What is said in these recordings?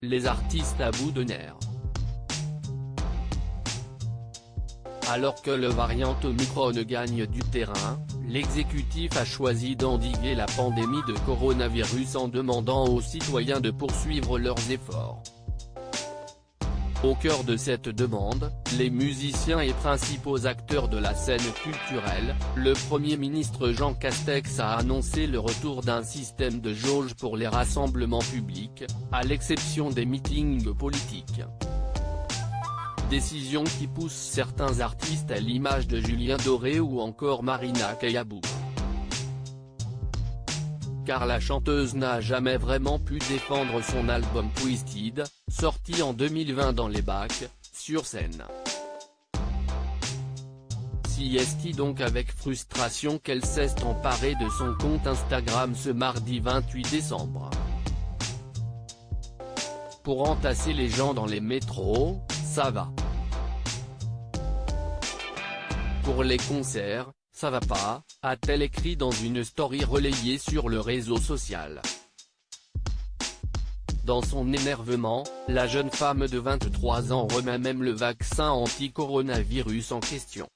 les artistes à bout de nerfs. Alors que le variant Omicron gagne du terrain, l'exécutif a choisi d'endiguer la pandémie de coronavirus en demandant aux citoyens de poursuivre leurs efforts. Au cœur de cette demande, les musiciens et principaux acteurs de la scène culturelle, le Premier ministre Jean Castex a annoncé le retour d'un système de jauge pour les rassemblements publics, à l'exception des meetings politiques. Décision qui pousse certains artistes à l'image de Julien Doré ou encore Marina Kaye à bout. Car la chanteuse n'a jamais vraiment pu défendre son album Twisted, sorti en 2020 dans les bacs, sur scène. C'est donc avec frustration qu'elle s'est emparée de son compte Instagram ce mardi 28 décembre. Pour entasser les gens dans les métros, ça va. Pour les concerts, ça va pas, a-t-elle écrit dans une story relayée sur le réseau social. Dans son énervement, la jeune femme de 23 ans remet même le vaccin anti-coronavirus en question.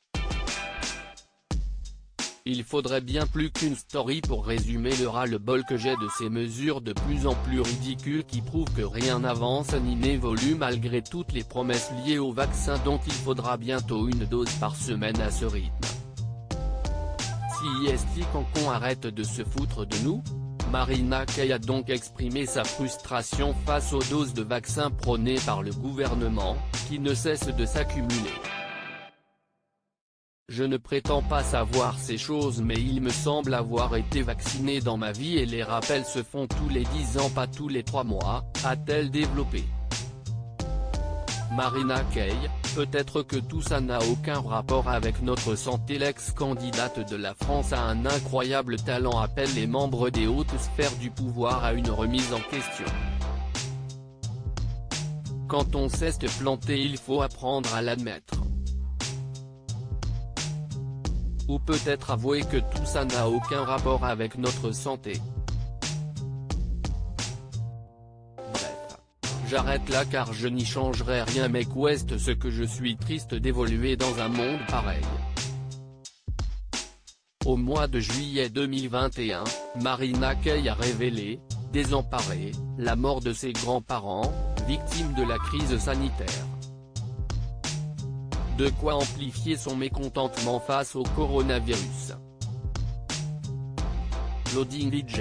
Il faudrait bien plus qu'une story pour résumer le ras-le-bol que j'ai de ces mesures de plus en plus ridicules qui prouvent que rien n'avance ni n'évolue malgré toutes les promesses liées au vaccin dont il faudra bientôt une dose par semaine à ce rythme. Si quand qu'on arrête de se foutre de nous ? Marina Kaye a donc exprimé sa frustration face aux doses de vaccins prônées par le gouvernement, qui ne cessent de s'accumuler. Je ne prétends pas savoir ces choses mais il me semble avoir été vacciné dans ma vie et les rappels se font tous les 10 ans pas tous les 3 mois, a-t-elle développé. Marina Kaye, peut-être que tout ça n'a aucun rapport avec notre santé. L'ex-candidate de la France a un incroyable talent, appelle les membres des hautes sphères du pouvoir à une remise en question. Quand on s'est planté il faut apprendre à l'admettre. Ou peut-être avouer que tout ça n'a aucun rapport avec notre santé. Bref. J'arrête là car je n'y changerai rien mais qu'ouest ce que je suis triste d'évoluer dans un monde pareil. Au mois de juillet 2021, Marina Kaye a révélé, désemparée, la mort de ses grands-parents, victimes de la crise sanitaire. De quoi amplifier son mécontentement face au coronavirus. Loading DJ.